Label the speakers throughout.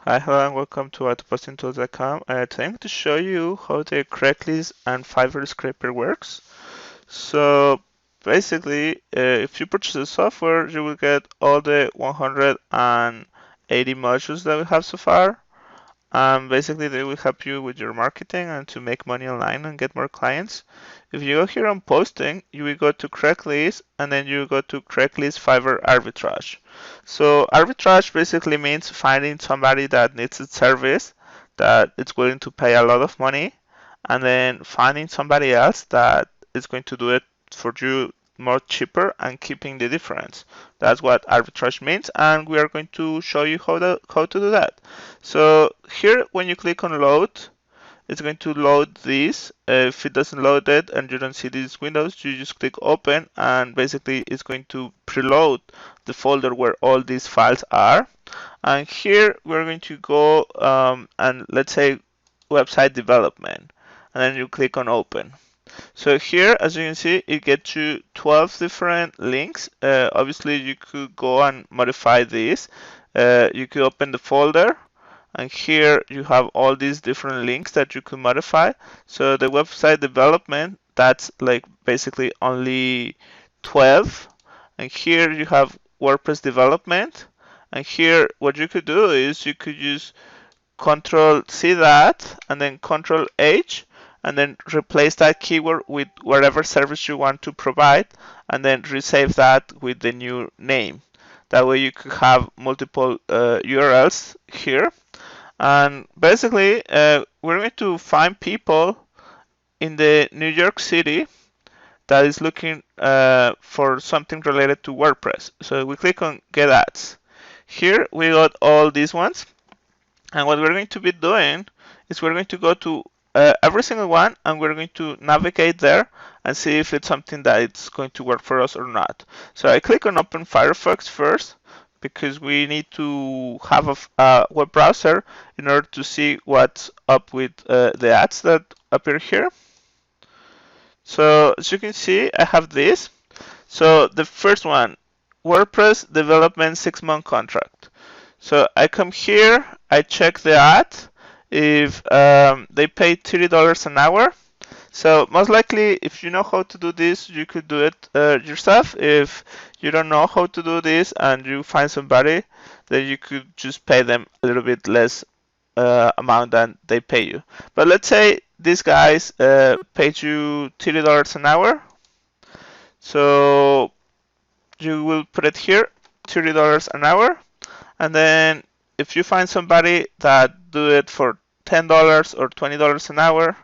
Speaker 1: Hi, hello, and welcome to autopostingtools.com. Today I'm going to show you how the Craigslist and Fiverr scraper works. So basically, if you purchase the software, you will get all the 180 modules that we have so far. Basically, they will help you with your marketing and to make money online and get more clients. If you go here on posting, you will go to Craigslist and then you go to Craigslist Fiverr arbitrage. So arbitrage basically means finding somebody that needs a service that is willing to pay a lot of money and then finding somebody else that is going to do it for you more cheaper and keeping the difference. That's what arbitrage means, and we are going to show you how to do that. So here, when you click on load, it's going to load this. If it doesn't load it and you don't see these windows, you just click open, and basically it's going to preload the folder where all these files are. And here we're going to go and let's say website development, and then you click on open. So here, as you can see, it gets you 12 different links. Obviously, you could go and modify this. You could open the folder, and here you have all these different links that you could modify. So the website development, that's like basically only 12. And here you have WordPress development. And here, what you could do is you could use Control C that and then Control H and then replace that keyword with whatever service you want to provide and then resave that with the new name. That way you could have multiple URLs here. And basically, we're going to find people in the New York City that is looking for something related to WordPress. So we click on Get Ads. Here we got all these ones. And what we're going to be doing is we're going to go to every single one and we're going to navigate there and see if it's something that it's going to work for us or not. So I click on Open Firefox first because we need to have a web browser in order to see what's up with the ads that appear here. So as you can see, I have this. So the first one, WordPress development 6-month contract. So I come here, I check the ad, if they pay $30 an hour. So most likely, if you know how to do this, you could do it yourself. If you don't know how to do this and you find somebody, then you could just pay them a little bit less amount than they pay you. But let's say these guys paid you $30 an hour. So you will put it here, $30 an hour. And then if you find somebody that do it for $10 or $20 an hour,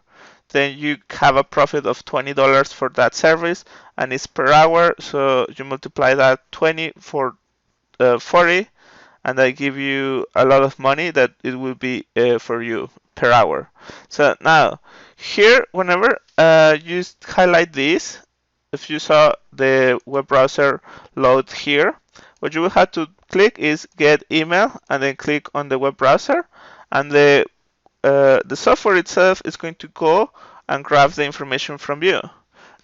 Speaker 1: then you have a profit of $20 for that service, and it's per hour. So you multiply that 20 for 40, and I give you a lot of money that it will be for you per hour. So now here, whenever you highlight this, if you saw the web browser load here, what you will have to click is get email and then click on the web browser, and the software itself is going to go and grab the information from you.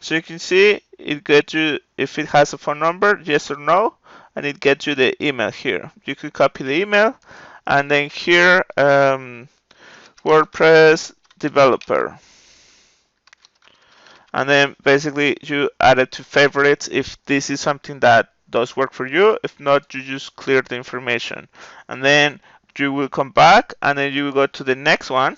Speaker 1: So you can see it gets you if it has a phone number, yes or no, and it gets you the email here. You could copy the email and then here WordPress developer. And then basically you add it to favorites if this is something that does work for you. If not, you just clear the information. And then you will come back and then you will go to the next one.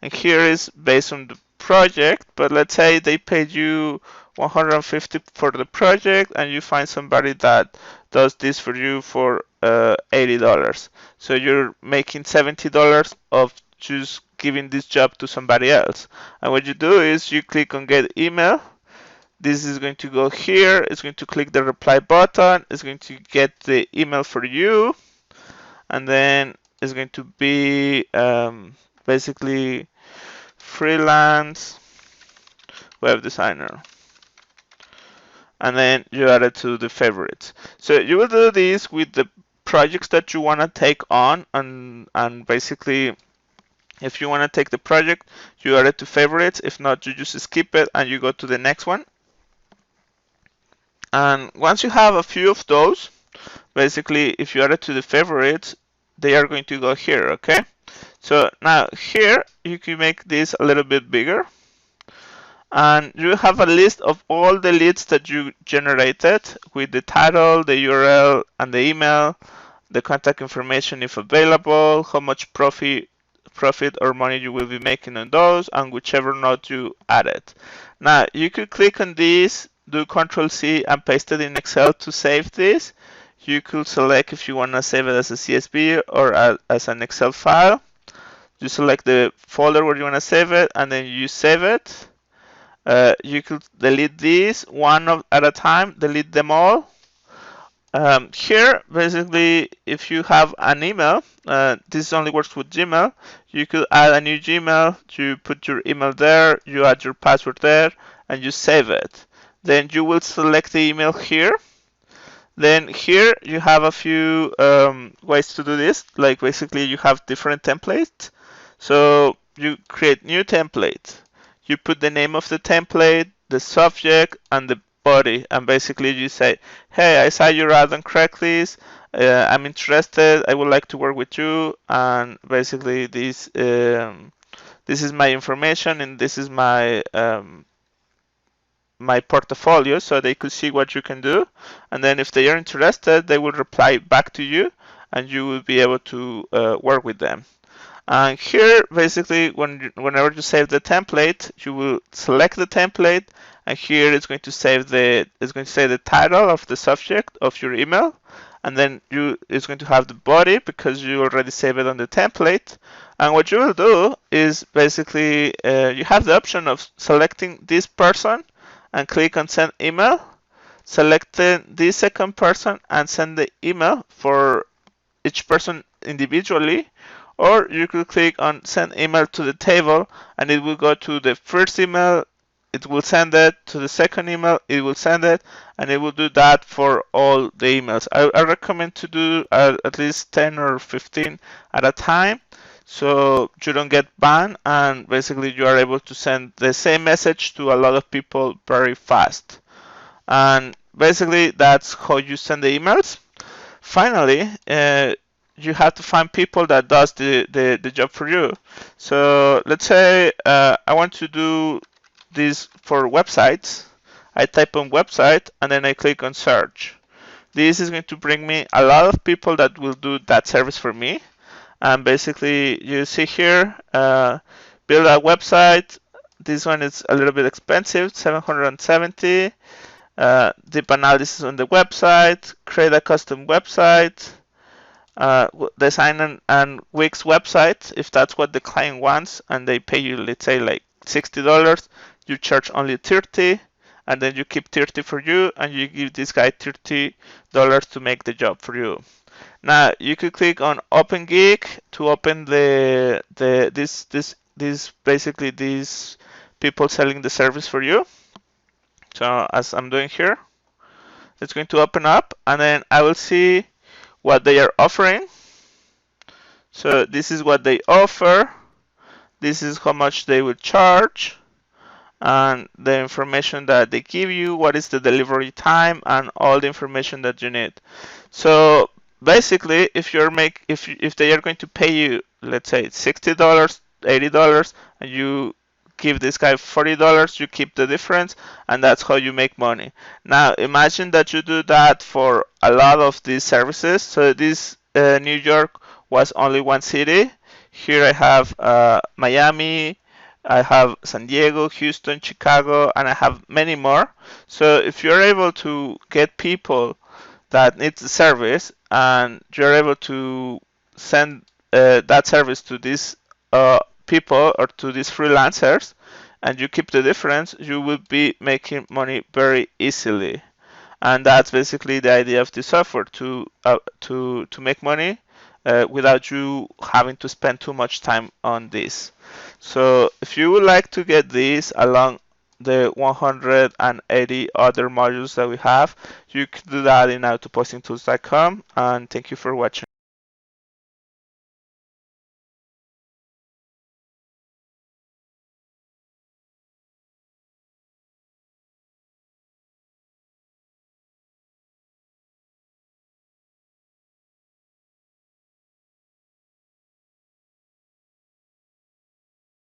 Speaker 1: And here is based on the project, but let's say they paid you 150 for the project and you find somebody that does this for you for $80. So you're making $70 of just giving this job to somebody else. And what you do is you click on get email. This is going to go here. It's going to click the reply button. It's going to get the email for you. And then it's going to be basically freelance web designer. And then you add it to the favorites. So you will do this with the projects that you want to take on, and basically if you want to take the project, you add it to favorites. If not, you just skip it and you go to the next one. And once you have a few of those, basically if you add it to the favorites, they are going to go here, okay? So now here you can make this a little bit bigger, and you have a list of all the leads that you generated with the title, the URL, and the email, the contact information if available, how much profit or money you will be making on those, and whichever node you added. Now you could click on this, do Control C and paste it in Excel to save this. You could select if you want to save it as a CSV or as an Excel file. You select the folder where you want to save it, and then you save it. You could delete these one at a time, delete them all. Here, basically, if you have an email, this only works with Gmail. You could add a new Gmail, you put your email there, you add your password there, and you save it. Then you will select the email here. Then here you have a few ways to do this. Like basically, you have different templates. So you create new template. You put the name of the template, the subject, and the body, and basically you say, hey, I saw your ad on Craigslist, I'm interested, I would like to work with you, and basically this is my information, and this is my my portfolio, so they could see what you can do, and then if they are interested, they will reply back to you, and you will be able to work with them. And here, basically, whenever you save the template, you will select the template, and here it's going to save it's going to say the title of the subject of your email, and then it's going to have the body because you already saved it on the template. And what you will do is basically you have the option of selecting this person and click on send email, selecting this second person and send the email for each person individually. Or you could click on send email to the table, and it will go to the first email, it will send it to the second email, it will send it, and it will do that for all the emails. I recommend to do at least 10 or 15 at a time, so you don't get banned, and basically you are able to send the same message to a lot of people very fast. And basically that's how you send the emails. Finally, you have to find people that does the job for you. So let's say I want to do this for websites. I type on website and then I click on search. This is going to bring me a lot of people that will do that service for me. And basically you see here, build a website. This one is a little bit expensive, 770. Deep analysis on the website, create a custom website, design and Wix website if that's what the client wants, and they pay you, let's say, like $60. You charge only $30, and then you keep $30 for you, and you give this guy $30 to make the job for you. Now you could click on Open Gig to open this basically these people selling the service for you. So as I'm doing here, it's going to open up, and then I will see what they are offering. So this is what they offer. This is how much they will charge, and the information that they give you, what is the delivery time, and all the information that you need. So basically, if they are going to pay you, let's say $60, $80, and you give this guy $40, you keep the difference, and that's how you make money. Now imagine that you do that for a lot of these services. So this New York was only one city. Here I have Miami, I have San Diego, Houston, Chicago, and I have many more. So if you're able to get people that need the service, and you're able to send that service to these people or to these freelancers, and you keep the difference, you will be making money very easily. And that's basically the idea of the software, to make money without you having to spend too much time on this. So if you would like to get this along the 180 other modules that we have, you can do that in autopostingtools.com, and thank you for watching.